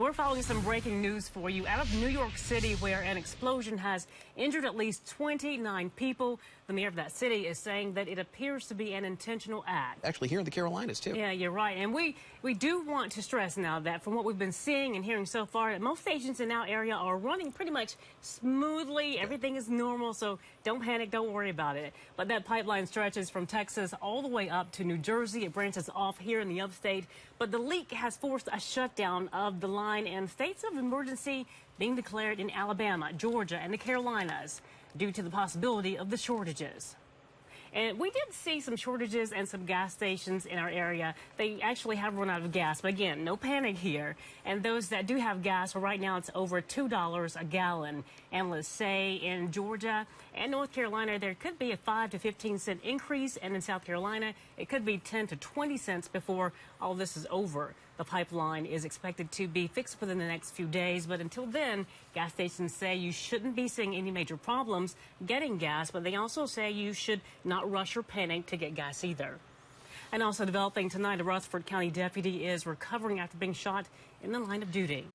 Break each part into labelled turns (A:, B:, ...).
A: We're following some breaking news for you out of New York City, where an explosion has injured at least 29 people. The mayor of that city is saying that it appears to be an intentional act.
B: Actually, here in the Carolinas, too.
A: Yeah, you're right. And we do want to stress now that from what we've been seeing and hearing so far, that most stations in our area are running pretty much smoothly. Everything is normal, so don't panic, don't worry about it. But that pipeline stretches from Texas all the way up to New Jersey. It branches off here in the upstate. But the leak has forced a shutdown of the line, and states of emergency being declared in Alabama, Georgia, and the Carolinas due to the possibility of the shortages. And we did see some shortages and some gas stations in our area. They actually have run out of gas. But again, no panic here. And those that do have gas, well, right now it's over $2 a gallon. Analysts say in Georgia and North Carolina, there could be a 5 to 15 cent increase. And in South Carolina, it could be 10 to 20 cents before all this is over. The pipeline is expected to be fixed within the next few days, but until then, gas stations say you shouldn't be seeing any major problems getting gas, but they also say you should not rush or panic to get gas either. And also developing tonight, a Rutherford County deputy is recovering after being shot in the line of duty.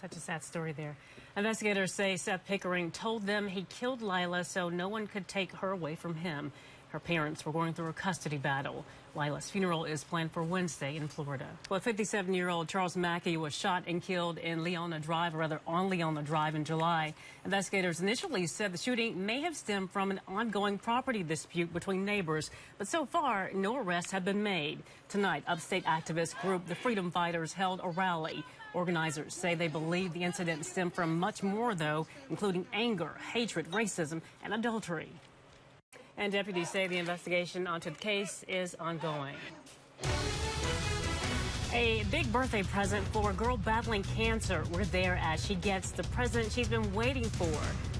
A: Such a sad story there. Investigators say Seth Pickering told them he killed Lila so no one could take her away from him. Her parents were going through a custody battle. Lila's funeral is planned for Wednesday in Florida. Well, 57-year-old Charles Mackey was shot and killed in Leona Drive, or rather on Leona Drive in July. Investigators initially said the shooting may have stemmed from an ongoing property dispute between neighbors, but so far, no arrests have been made. Tonight, upstate activist group The Freedom Fighters held a rally. Organizers say they believe the incident stemmed from much more, though, including anger, hatred, racism, and adultery. And deputies say the investigation onto the case is ongoing. A big birthday present for a girl battling cancer. We're there as she gets the present she's been waiting for,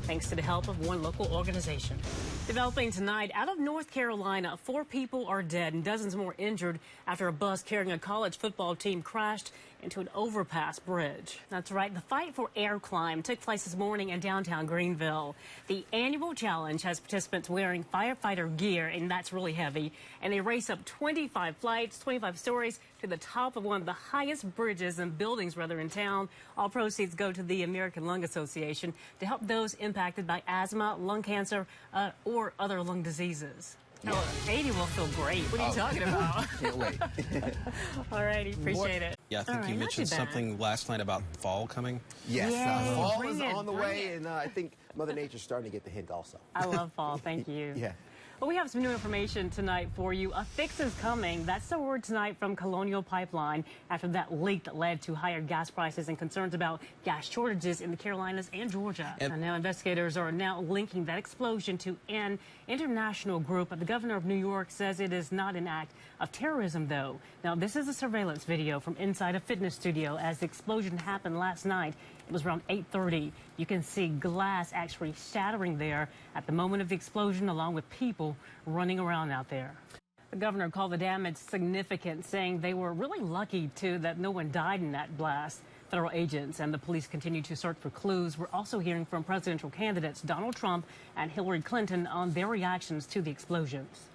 A: thanks to the help of one local organization. Developing tonight, out of North Carolina, 4 people are dead and dozens more injured after a bus carrying a college football team crashed into an overpass bridge. That's right, the fight for air climb took place this morning in downtown Greenville. The annual challenge has participants wearing firefighter gear, and that's really heavy, and they race up 25 flights, 25 stories to the top of one of the highest bridges and buildings, rather, in town. All proceeds go to the American Lung Association to help those impacted by asthma, lung cancer, or other lung diseases.
B: Yeah.
A: Oh, 80 will feel great. What are you talking about?
B: Can't wait.
A: All righty, appreciate it.
B: Yeah, I think you mentioned something last night about fall coming.
C: Yes, fall is on the way,
A: it.
C: and I think Mother Nature's starting to get the hint also.
A: I love fall, thank you.
C: Yeah.
A: Well, we have some new information tonight for you. A fix is coming. That's the word tonight from Colonial Pipeline after that leak that led to higher gas prices and concerns about gas shortages in the Carolinas and Georgia. And now investigators are now linking that explosion to an international group. The governor of New York says it is not an act of terrorism, though. Now, this is a surveillance video from inside a fitness studio as the explosion happened last night. It was around 8:30. You can see glass actually shattering there at the moment of the explosion, along with people running around out there. The governor called the damage significant, saying they were really lucky, too, that no one died in that blast. Federal agents and the police continue to search for clues. We're also hearing from presidential candidates Donald Trump and Hillary Clinton on their reactions to the explosions.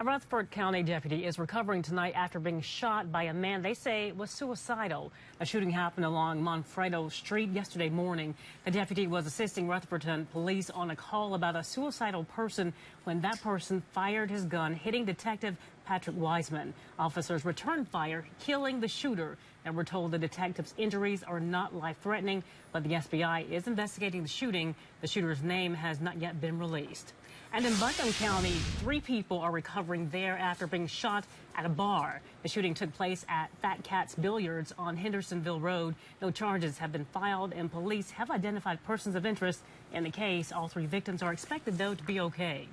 A: A Rutherford County deputy is recovering tonight after being shot by a man they say was suicidal. A shooting happened along Monfredo Street yesterday morning. The deputy was assisting Rutherford police on a call about a suicidal person when that person fired his gun, hitting Detective Patrick Wiseman. Officers returned fire, killing the shooter, and we're told the detective's injuries are not life-threatening, but the FBI is investigating the shooting. The shooter's name has not yet been released. And in Buncombe County, 3 people are recovering there after being shot at a bar. The shooting took place at Fat Cat's Billiards on Hendersonville Road. No charges have been filed, and police have identified persons of interest in the case. All 3 victims are expected, though, to be okay.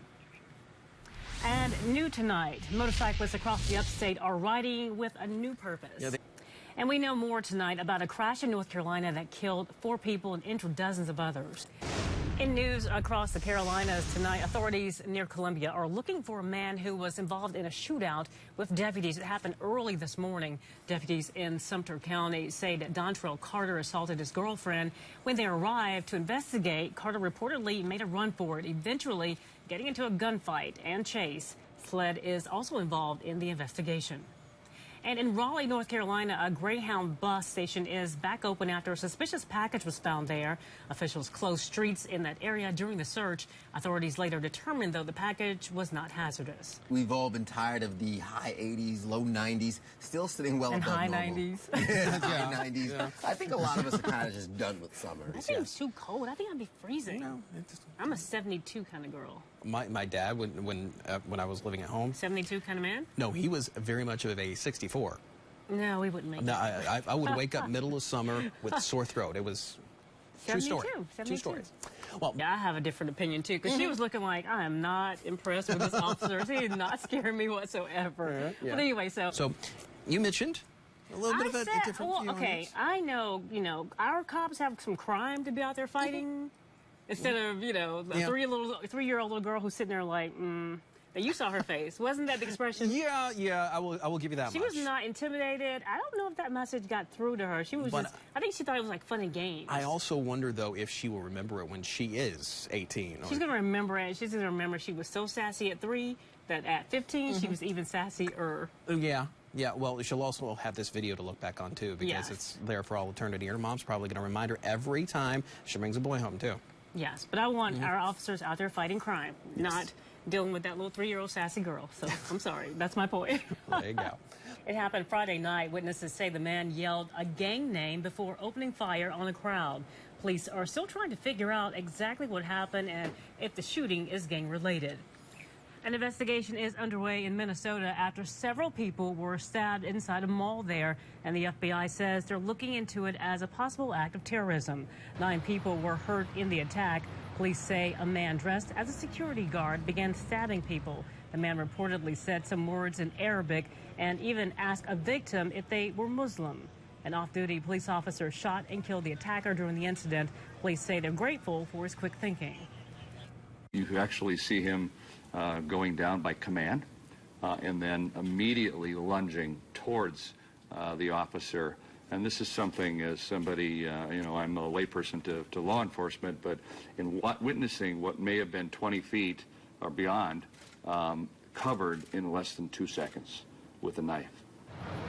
A: And new tonight, motorcyclists across the upstate are riding with a new purpose. And we know more tonight about a crash in North Carolina that killed 4 people and injured dozens of others. In news across the Carolinas tonight, authorities near Columbia are looking for a man who was involved in a shootout with deputies. It happened early this morning. Deputies in Sumter County say that Dontrell Carter assaulted his girlfriend. When they arrived to investigate, Carter reportedly made a run for it, eventually getting into a gunfight and chase. SLED is also involved in the investigation. And in Raleigh, North Carolina, a Greyhound bus station is back open after a suspicious package was found there. Officials closed streets in that area during the search. Authorities later determined, though, the package was not hazardous.
C: We've all been tired of the high 80s, low 90s, still sitting well
A: and
C: above
A: high
C: normal.
A: 90s.
C: High 90s. Yeah. I think a lot of us are kind of just done with summer.
A: I think it's too cold. I think I'd be freezing. No, I'm a 72 kind of girl.
B: My dad, when I was living at home.
A: 72 kind of man?
B: No, he was very much of a 64.
A: No, we wouldn't make it.
B: No, I would wake up middle of summer with a sore throat. It was true story.
A: 72.
B: True stories. Well,
A: yeah, I have a different opinion too, because she was looking like, I am not impressed with this officer. He did not scare me whatsoever. Yeah. But anyway, so
B: you mentioned a little bit of a different view on
A: okay,
B: this.
A: I know, our cops have some crime to be out there fighting. Instead of, a three-year-old little girl who's sitting there like, you saw her face. Wasn't that the expression?
B: Yeah, I will give you that much.
A: She was not intimidated. I don't know if that message got through to her. She was I think she thought it was like fun and games.
B: I also wonder, though, if she will remember it when she is 18.
A: She's going to remember it. She's going to remember she was so sassy at 3 that at 15 she was even sassier.
B: Yeah, well, she'll also have this video to look back on, too, because it's there for all eternity. Her mom's probably going to remind her every time she brings a boy home, too.
A: Yes, but I want our officers out there fighting crime, not dealing with that little 3-year-old sassy girl. So I'm sorry. That's my point.
B: There you go.
A: It happened Friday night. Witnesses say the man yelled a gang name before opening fire on a crowd. Police are still trying to figure out exactly what happened and if the shooting is gang-related. An investigation is underway in Minnesota after several people were stabbed inside a mall there, and the FBI says they're looking into it as a possible act of terrorism. 9 people were hurt in the attack. Police say a man dressed as a security guard began stabbing people. The man reportedly said some words in Arabic and even asked a victim if they were Muslim. An off-duty police officer shot and killed the attacker during the incident. Police say they're grateful for his quick thinking.
D: You actually see him going down by command and then immediately lunging towards the officer. And this is something, as somebody, I'm a layperson to law enforcement, but in witnessing what may have been 20 feet or beyond, covered in less than 2 seconds with a knife.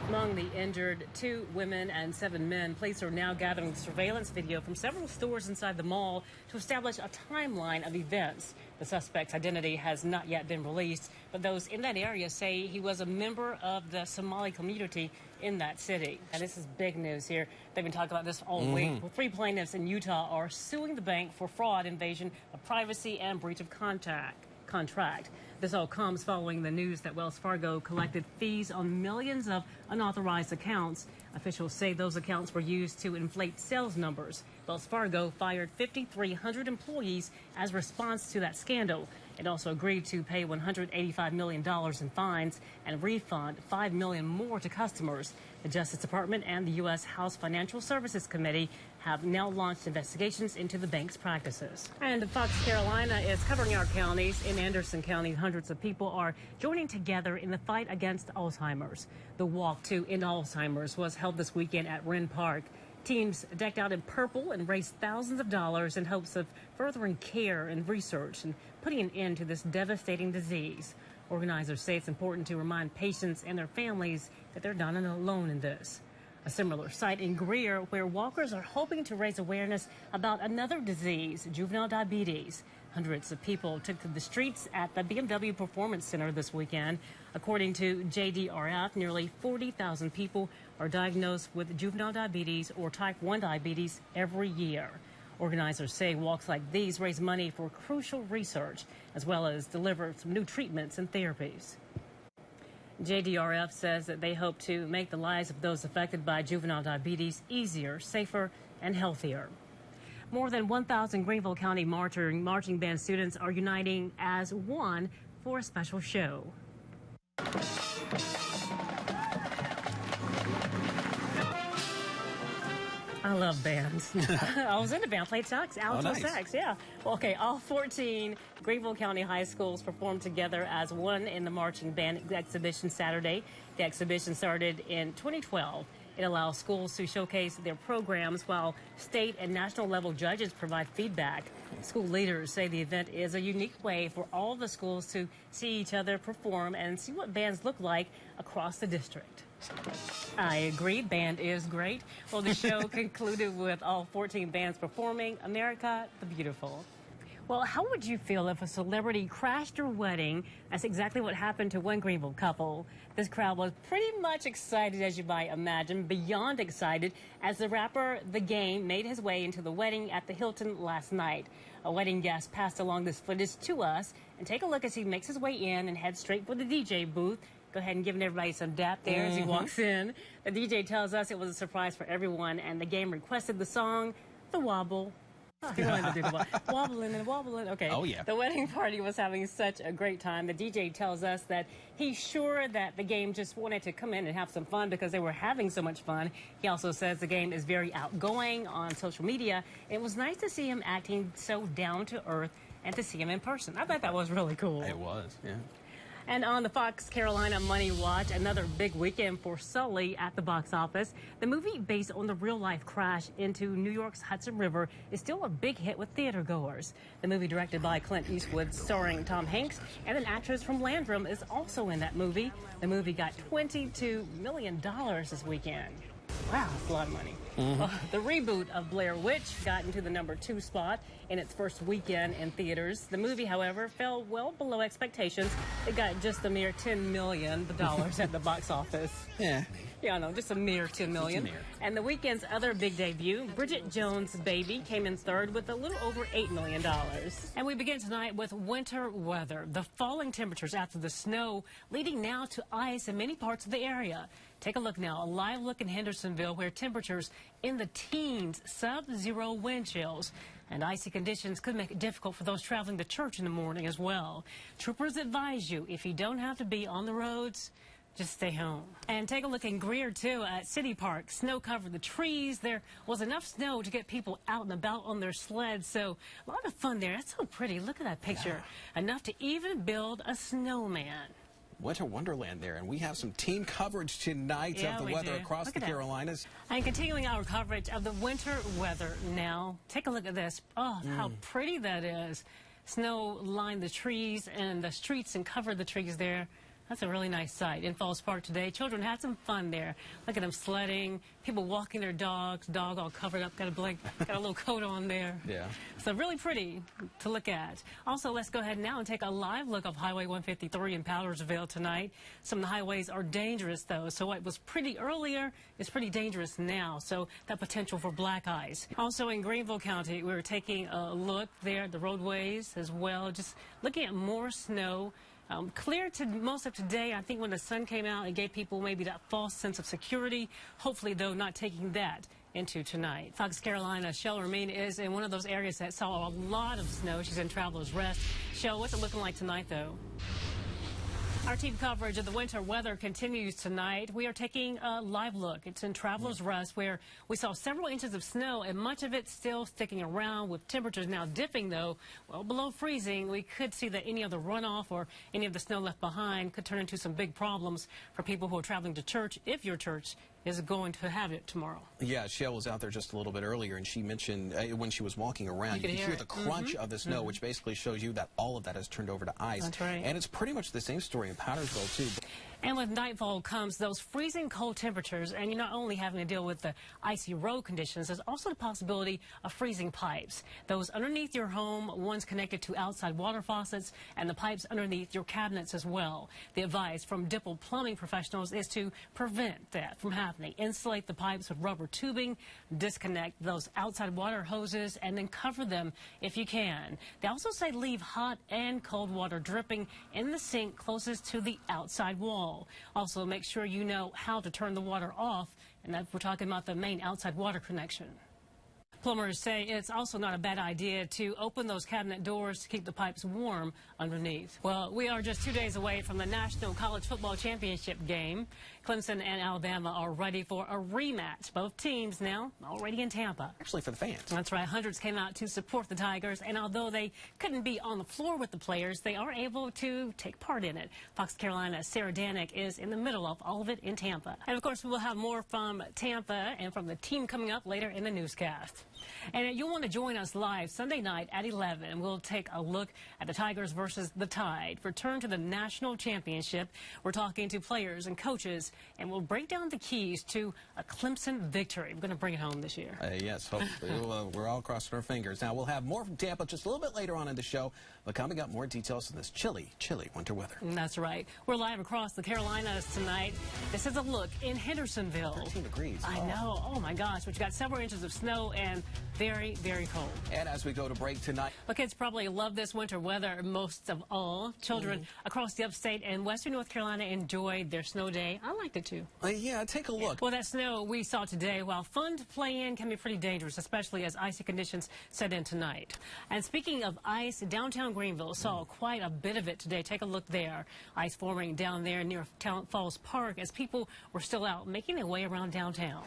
A: Among the injured, 2 women and 7 men. Police are now gathering surveillance video from several stores inside the mall to establish a timeline of events. The suspect's identity has not yet been released, but those in that area say he was a member of the Somali community in that city. And this is big news here. They've been talking about this all week. Well, 3 plaintiffs in Utah are suing the bank for fraud, invasion of privacy, and breach of contract. This all comes following the news that Wells Fargo collected fees on millions of unauthorized accounts. Officials say those accounts were used to inflate sales numbers. Wells Fargo fired 5,300 employees as response to that scandal. It also agreed to pay $185 million in fines and refund $5 million more to customers. The Justice Department and the U.S. House Financial Services Committee have now launched investigations into the bank's practices. And Fox Carolina is covering our counties. In Anderson County, hundreds of people are joining together in the fight against Alzheimer's. The Walk to End Alzheimer's was held this weekend at Wren Park. Teams decked out in purple and raised thousands of dollars in hopes of furthering care and research and putting an end to this devastating disease. Organizers say it's important to remind patients and their families that they're not alone in this. A similar site in Greer where walkers are hoping to raise awareness about another disease, juvenile diabetes. Hundreds of people took to the streets at the BMW Performance Center this weekend. According to JDRF, nearly 40,000 people are diagnosed with juvenile diabetes or type 1 diabetes every year. Organizers say walks like these raise money for crucial research, as well as deliver some new treatments and therapies. JDRF says that they hope to make the lives of those affected by juvenile diabetes easier, safer, and healthier. More than 1,000 Greenville County marching band students are uniting as one for a special show. I love bands. I was in a band, played sax, alto sax, yeah. Well, okay, all 14 Greenville County high schools performed together as one in the marching band exhibition Saturday. The exhibition started in 2012. It allows schools to showcase their programs while state and national level judges provide feedback. School leaders say the event is a unique way for all the schools to see each other perform and see what bands look like across the district. I agree. Band is great. Well, the show concluded with all 14 bands performing America the Beautiful. Well, how would you feel if a celebrity crashed your wedding? That's exactly what happened to one Greenville couple. This crowd was pretty much excited, as you might imagine, beyond excited, as the rapper The Game made his way into the wedding at the Hilton last night. A wedding guest passed along this footage to us, and take a look as he makes his way in and heads straight for the DJ booth. Go ahead and giving everybody some dap there as he walks in. The DJ tells us it was a surprise for everyone, and The Game requested the song, The Wobble. Oh, he wanted to do the wobbling and wobbling. Okay.
B: Oh, yeah.
A: The wedding party was having such a great time. The DJ tells us that he's sure that The Game just wanted to come in and have some fun because they were having so much fun. He also says The Game is very outgoing on social media. It was nice to see him acting so down to earth and to see him in person. I thought that was really cool.
B: It was, yeah.
A: And on the Fox Carolina Money Watch, another big weekend for Sully at the box office. The movie, based on the real-life crash into New York's Hudson River, is still a big hit with theatergoers. The movie, directed by Clint Eastwood, starring Tom Hanks, and an actress from Landrum is also in that movie. The movie got $22 million this weekend. Wow, that's a lot of money. The reboot of Blair Witch got into the #2 spot in its first weekend in theaters. The movie, however, fell well below expectations. It got just a mere $10 million at the box office.
B: Yeah.
A: Yeah, I know, just a mere $10 million.
B: Just a mere.
A: And the weekend's other big debut, Bridget Jones' Baby, came in third with a little over $8 million. And we begin tonight with winter weather. The falling temperatures after the snow leading now to ice in many parts of the area. Take a look now, a live look in Hendersonville where temperatures in the teens, sub-zero wind chills. And icy conditions could make it difficult for those traveling to church in the morning as well. Troopers advise you, if you don't have to be on the roads, just stay home. And take a look in Greer, too, at City Park. Snow covered the trees. There was enough snow to get people out and about on their sleds. So a lot of fun there. That's so pretty. Look at that picture. Yeah. Enough to even build a snowman.
B: Winter wonderland there, and we have some team coverage tonight of the weather across the Carolinas.
A: And continuing our coverage of the winter weather now, take a look at this. Oh, how pretty that is. Snow lined the trees and the streets and covered the trees there. That's a really nice sight. In Falls Park today, children had some fun there. Look at them sledding, people walking their dogs, dog all covered up, got a little coat on there.
B: Yeah.
A: So really pretty to look at. Also, let's go ahead now and take a live look of Highway 153 in Powdersville tonight. Some of the highways are dangerous, though. So what was pretty earlier is pretty dangerous now. So that potential for black ice. Also in Greenville County, we're taking a look there at the roadways as well. Just looking at more snow. Clear to most of today. I think when the sun came out, it gave people maybe that false sense of security. Hopefully, though, not taking that into tonight. Fox Carolina, Sharon is in one of those areas that saw a lot of snow. She's in Traveler's Rest. Shell, what's it looking like tonight, though? Our team coverage of the winter weather continues tonight. We are taking a live look. It's in Traveler's Rest, where we saw several inches of snow, and much of it still sticking around, with temperatures now dipping, though, well below freezing. We could see that any of the runoff or any of the snow left behind could turn into some big problems for people who are traveling to church, if your church is going to have it tomorrow. Yeah,
B: Shell was out there just a little bit earlier, and she mentioned when she was walking around, you could hear the crunch of the snow, which basically shows you that all of that has turned over to ice.
A: That's right.
B: And it's pretty much the same story in Powdersville, too.
A: And with nightfall comes those freezing cold temperatures, and you're not only having to deal with the icy road conditions, there's also the possibility of freezing pipes. Those underneath your home, ones connected to outside water faucets, and the pipes underneath your cabinets as well. The advice from Dipple plumbing professionals is to prevent that from happening. Insulate the pipes with rubber tubing, disconnect those outside water hoses, and then cover them if you can. They also say leave hot and cold water dripping in the sink closest to the outside wall. Also, make sure you know how to turn the water off, and that we're talking about the main outside water connection. Plumbers say it's also not a bad idea to open those cabinet doors to keep the pipes warm underneath. Well, we are just 2 days away from the National College Football Championship game. Clemson and Alabama are ready for a rematch. Both teams now already in Tampa.
B: Actually, for the fans.
A: That's right. Hundreds came out to support the Tigers, and although they couldn't be on the floor with the players, they are able to take part in it. Fox Carolina's Sarah Danick is in the middle of all of it in Tampa. And, of course, we will have more from Tampa and from the team coming up later in the newscast. And you'll want to join us live Sunday night at 11, and we'll take a look at the Tigers versus the Tide. Return to the national championship. We're talking to players and coaches, and we'll break down the keys to a Clemson victory. We're going to bring it home this year.
B: Yes, hopefully. We're all crossing our fingers. Now, we'll have more from Tampa just a little bit later on in the show, but coming up, more details on this chilly winter weather.
A: That's right. We're live across the Carolinas tonight. This is a look in Hendersonville.
B: 13 degrees.
A: I know. Oh, my gosh. But you got several inches of snow and very, very cold.
B: And as we go to break tonight.
A: Well, kids probably love this winter weather most of all. Children across the upstate and western North Carolina enjoyed their snow day. I liked it, too.
B: Yeah, take a look.
A: Well, that snow we saw today, while fun to play in, can be pretty dangerous, especially as icy conditions set in tonight. And speaking of ice, downtown Greenville saw quite a bit of it today. Take a look there. Ice forming down there near Talent Falls Park as people were still out making their way around downtown.